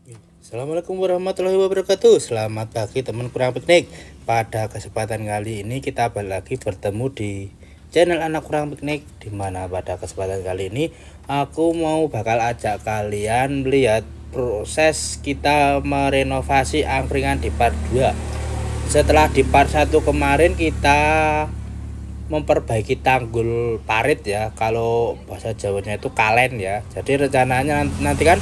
Assalamualaikum warahmatullahi wabarakatuh. Selamat pagi teman kurang piknik. Pada kesempatan kali ini kita lagi bertemu di channel anak kurang piknik, dimana pada kesempatan kali ini aku mau bakal ajak kalian melihat proses kita merenovasi angkringan di part 2. Setelah di part 1 kemarin kita memperbaiki tanggul parit ya, kalau bahasa Jawanya itu kalen ya. Jadi rencananya nanti kan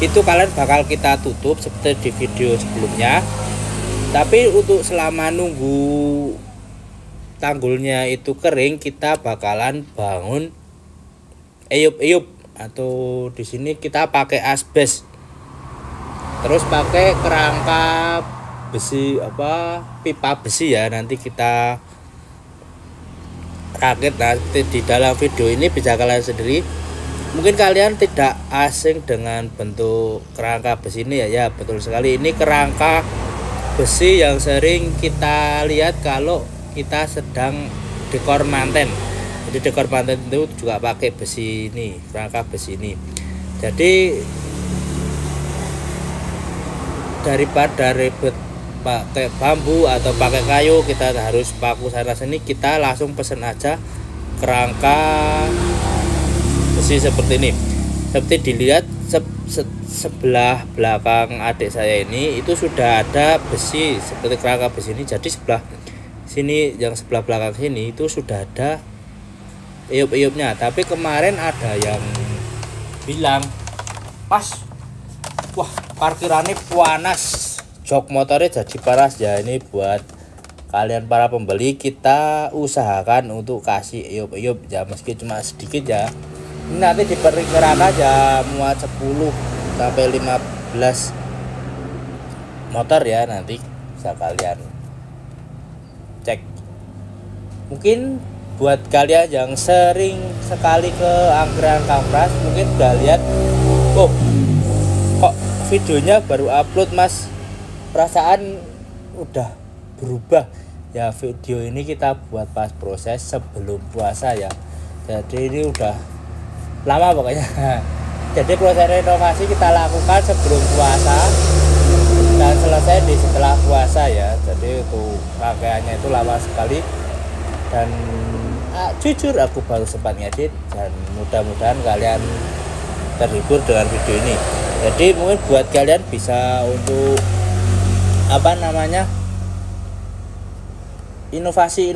itu kalian bakal kita tutup seperti di video sebelumnya, tapi untuk selama nunggu tanggulnya itu kering kita bakalan bangun eyup-eyup, atau di sini kita pakai asbes, terus pakai kerangka besi pipa besi ya, nanti kita rakit. Nanti di dalam video ini bisa kalian sendiri. Mungkin kalian tidak asing dengan bentuk kerangka besi ini ya, betul sekali, ini kerangka besi yang sering kita lihat kalau kita sedang dekor manten. Jadi dekor manten itu juga pakai besi ini, kerangka besi ini. Jadi daripada ribet pakai bambu atau pakai kayu, kita harus paku sana sini, kita langsung pesen aja kerangka besi seperti ini. Seperti dilihat sebelah belakang adik saya ini itu sudah ada besi seperti kerangka besi ini. Jadi sebelah sini, yang sebelah belakang sini itu sudah ada eyup-eyupnya. Tapi kemarin ada yang bilang, "Mas, wah parkirannya panas, jok motornya jadi panas ya." Ini buat kalian para pembeli, kita usahakan untuk kasih eyup-eyup ya, meski cuma sedikit ya. Ini nanti diperkirakan aja muat 10 sampai 15 motor ya, nanti bisa kalian cek. Mungkin buat kalian yang sering sekali ke angkringan Kampras mungkin udah lihat, oh kok videonya baru upload mas, perasaan udah berubah ya. Video ini kita buat pas proses sebelum puasa ya, jadi ini udah lama pokoknya. Jadi proses renovasi kita lakukan sebelum puasa dan selesai di setelah puasa ya. Jadi itu rangkaiannya itu lama sekali, dan jujur aku baru sempat ngedit, dan mudah-mudahan kalian terhibur dengan video ini. Jadi mungkin buat kalian bisa untuk inovasi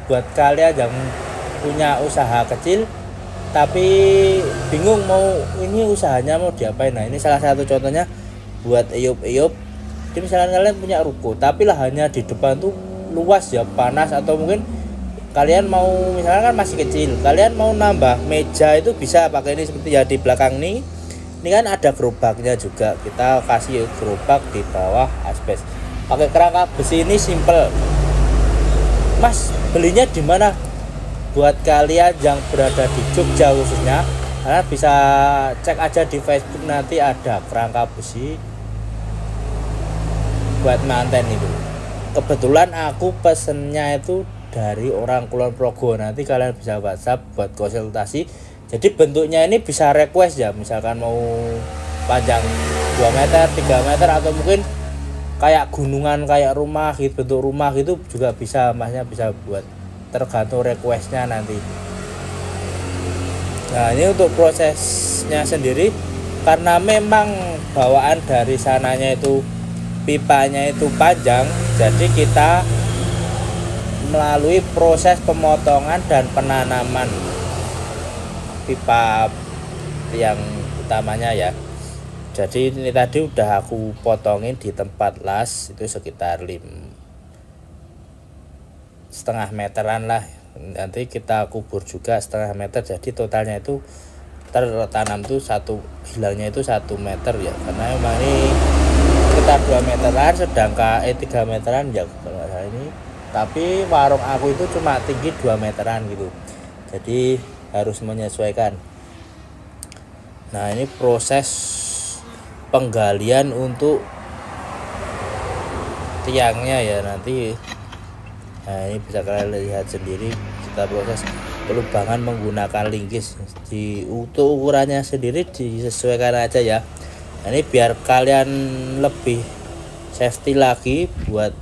buat kalian yang punya usaha kecil tapi bingung mau ini usahanya mau diapain. Nah ini salah satu contohnya buat eyup-eyup. Jadi misalnya kalian punya ruko tapi lahannya di depan tuh luas ya, panas, atau mungkin kalian mau misalnya kan masih kecil, kalian mau nambah meja itu bisa pakai ini seperti ya di belakang ini kan ada gerobaknya juga, kita kasih gerobak di bawah asbes pakai kerangka besi ini simple. Mas belinya di mana? Buat kalian yang berada di Jogja khususnya, kalian bisa cek aja di Facebook, nanti ada kerangka besi buat manten itu. Kebetulan aku pesennya itu dari orang Kulon Progo, nanti kalian bisa WhatsApp buat konsultasi. Jadi bentuknya ini bisa request ya, misalkan mau panjang 2 meter, 3 meter, atau mungkin kayak gunungan, kayak rumah gitu, bentuk rumah gitu juga bisa, masnya bisa buat, tergantung requestnya nanti. Nah ini untuk prosesnya sendiri, karena memang bawaan dari sananya itu pipanya itu panjang, jadi kita melalui proses pemotongan dan penanaman pipa yang utamanya ya. Jadi ini tadi udah aku potongin di tempat las itu sekitar 0,5 meteran lah. Nanti kita kubur juga 0,5 meter, jadi totalnya itu tertanam tuh hilangnya itu 1 meter ya, karena memang ini sekitar 2 meteran, sedangkan 3 meteran ya kalau ini, tapi warung aku itu cuma tinggi 2 meteran gitu, jadi harus menyesuaikan. Nah ini proses penggalian untuk tiangnya ya nanti. Nah ini bisa kalian lihat sendiri, kita proses pelubangan menggunakan linggis. Untuk ukurannya sendiri disesuaikan aja ya. Nah, ini biar kalian lebih safety lagi buat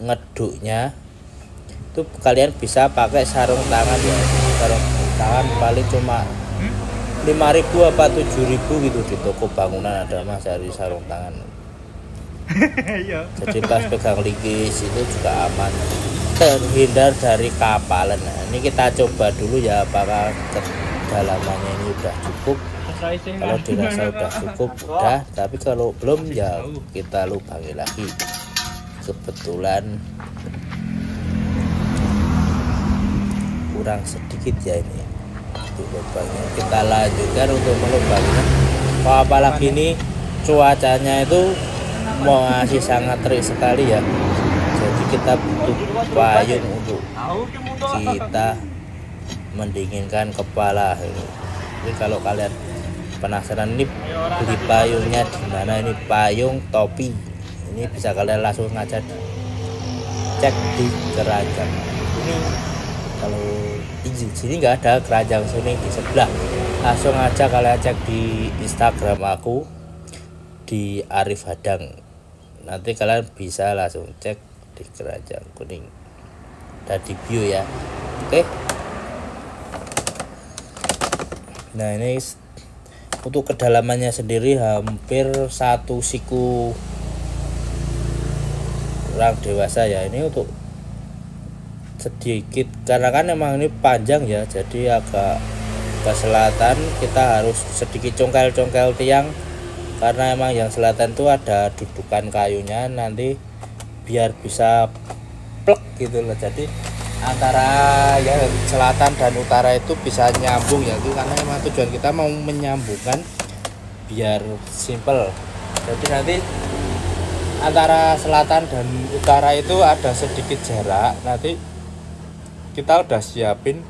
ngeduknya, itu kalian bisa pakai sarung tangan ya. Sarung tangan paling cuma 5.000 apa 7.000 gitu, di toko bangunan ada mas dari sarung tangan. Jadi pas pegang linggis itu juga aman, terhindar dari kapalan. Nah, ini kita coba dulu ya, apakah kedalamannya ini udah cukup. Kalau dirasa udah cukup udah, tapi kalau belum ya kita lubangi lagi. Kebetulan kurang sedikit ya ini untuk lubangnya. Kita lanjutkan untuk melubanginya. Apalagi ini cuacanya itu masih sangat terik sekali ya, jadi kita butuh payung untuk kita mendinginkan kepala ini. Jadi kalau kalian penasaran ini beli payungnya di mana, ini payung topi ini bisa kalian langsung aja cek di keranjang. Kalau di sini nggak ada keranjang sini, di sebelah. Langsung aja kalian cek di Instagram aku di Arif Hadang, nanti kalian bisa langsung cek di keranjang kuning dan di bio ya. Oke, nah ini untuk kedalamannya sendiri hampir 1 siku orang dewasa ya. Ini untuk sedikit karena kan emang ini panjang ya, jadi agak ke selatan kita harus sedikit congkel-congkel tiang, karena emang yang selatan itu ada dudukan kayunya, nanti biar bisa plek gitu loh. Jadi antara ya selatan dan utara itu bisa nyambung ya, itu karena emang tujuan kita mau menyambungkan biar simple. Jadi nanti antara selatan dan utara itu ada sedikit jarak, nanti kita udah siapin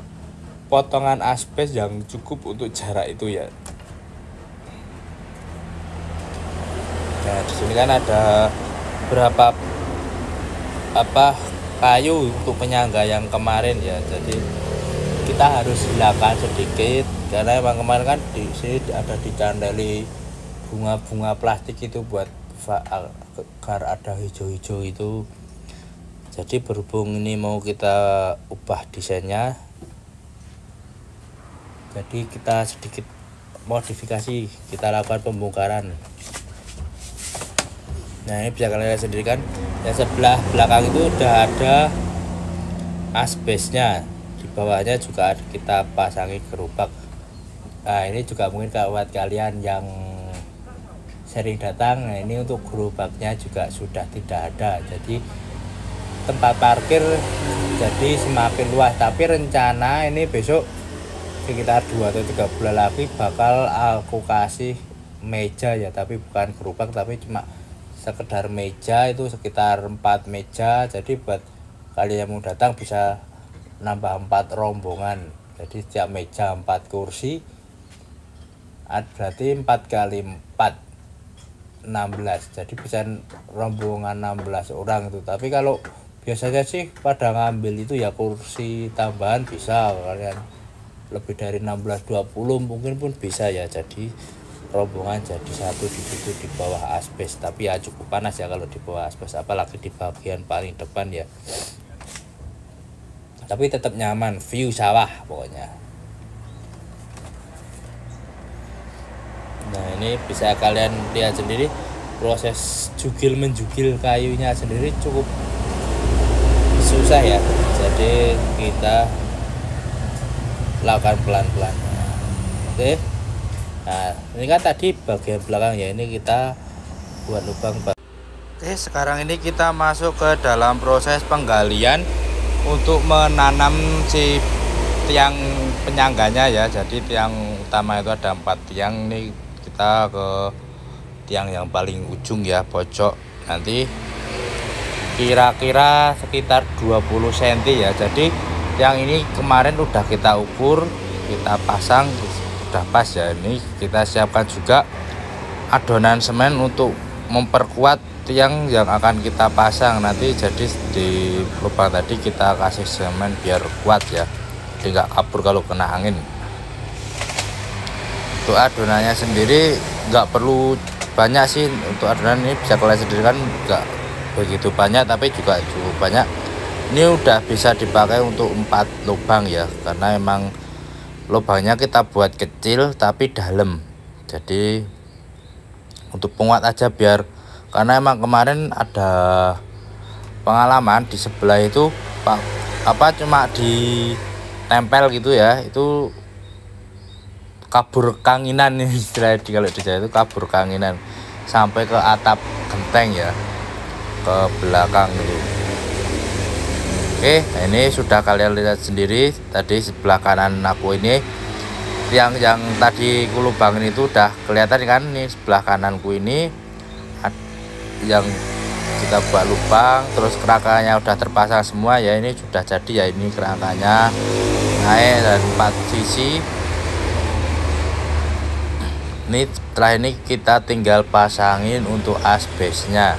potongan asbes yang cukup untuk jarak itu ya. Nah, di sini kan ada berapa kayu untuk penyangga yang kemarin ya, jadi kita harus hilangkan sedikit karena emang kemarin kan di sini ada dicandali bunga-bunga plastik itu buat agar ada hijau-hijau itu. Jadi berhubung ini mau kita ubah desainnya, jadi kita sedikit modifikasi, kita lakukan pembongkaran. Nah, ini bisa kalian lihat sendiri kan, yang sebelah belakang itu udah ada asbesnya, di bawahnya juga kita pasangi gerobak. Nah, ini juga mungkin buat kalian yang sering datang, nah ini untuk gerobaknya juga sudah tidak ada, jadi tempat parkir jadi semakin luas. Tapi rencana ini besok sekitar 2 atau 3 bulan lagi bakal aku kasih meja ya, tapi bukan gerobak, tapi cuma sekedar meja, itu sekitar 4 meja. Jadi buat kalian yang mau datang bisa nambah 4 rombongan, jadi setiap meja 4 kursi, berarti 4 kali 4 16, jadi bisa rombongan 16 orang itu. Tapi kalau biasanya sih pada ngambil itu ya kursi tambahan bisa kalian lebih dari 16-20 mungkin pun bisa ya, jadi rombongan jadi satu di situ di bawah asbes. Tapi ya cukup panas ya kalau di bawah asbes, apalagi di bagian paling depan ya, tapi tetap nyaman, view sawah pokoknya. Nah, ini bisa kalian lihat sendiri proses jugil menjugil kayunya sendiri cukup susah ya, jadi kita lakukan pelan-pelan. Oke, nah ini kan tadi bagian belakang ya, ini kita buat lubang. Oke, sekarang ini kita masuk ke dalam proses penggalian untuk menanam si tiang penyangganya ya. Jadi tiang utama itu ada 4 tiang, nih kita ke tiang yang paling ujung ya, pojok. Nanti kira-kira sekitar 20 cm ya. Jadi yang ini kemarin udah kita ukur, kita pasang, udah pas ya. Ini kita siapkan juga adonan semen untuk memperkuat tiang yang akan kita pasang nanti. Jadi di lubang tadi kita kasih semen biar kuat ya, jadi nggak kabur kalau kena angin. Untuk adonannya sendiri nggak perlu banyak sih untuk adonan ini, bisa kalian sendiri kan enggak begitu banyak tapi juga cukup banyak. Ini udah bisa dipakai untuk 4 lubang ya, karena emang lubangnya kita buat kecil tapi dalam, jadi untuk penguat aja biar, karena emang kemarin ada pengalaman di sebelah itu pak cuma ditempel gitu ya, itu kabur kanginan nih istilahnya, kalau di Jawa itu kabur kanginan sampai ke atap genteng ya, ke belakang itu. Oke, nah ini sudah kalian lihat sendiri tadi sebelah kanan aku ini, yang tadi kulubangin itu udah kelihatan kan, nih sebelah kananku ini yang kita buat lubang, terus kerangkanya udah terpasang semua ya, ini sudah jadi ya, ini kerangkanya naik dan 4 sisi. Ini setelah ini kita tinggal pasangin untuk asbesnya.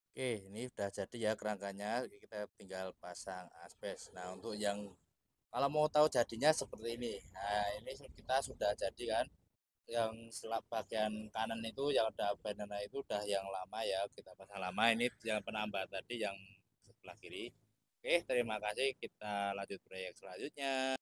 Oke, ini udah jadi ya kerangkanya, kita tinggal pasang asbes. Nah, untuk yang kalau mau tahu jadinya seperti ini, nah ini kita sudah jadi kan, yang selap bagian kanan itu yang udah banana itu udah yang lama ya, kita pasang lama. Ini yang penambah tadi yang sebelah kiri. Oke, terima kasih, kita lanjut proyek selanjutnya.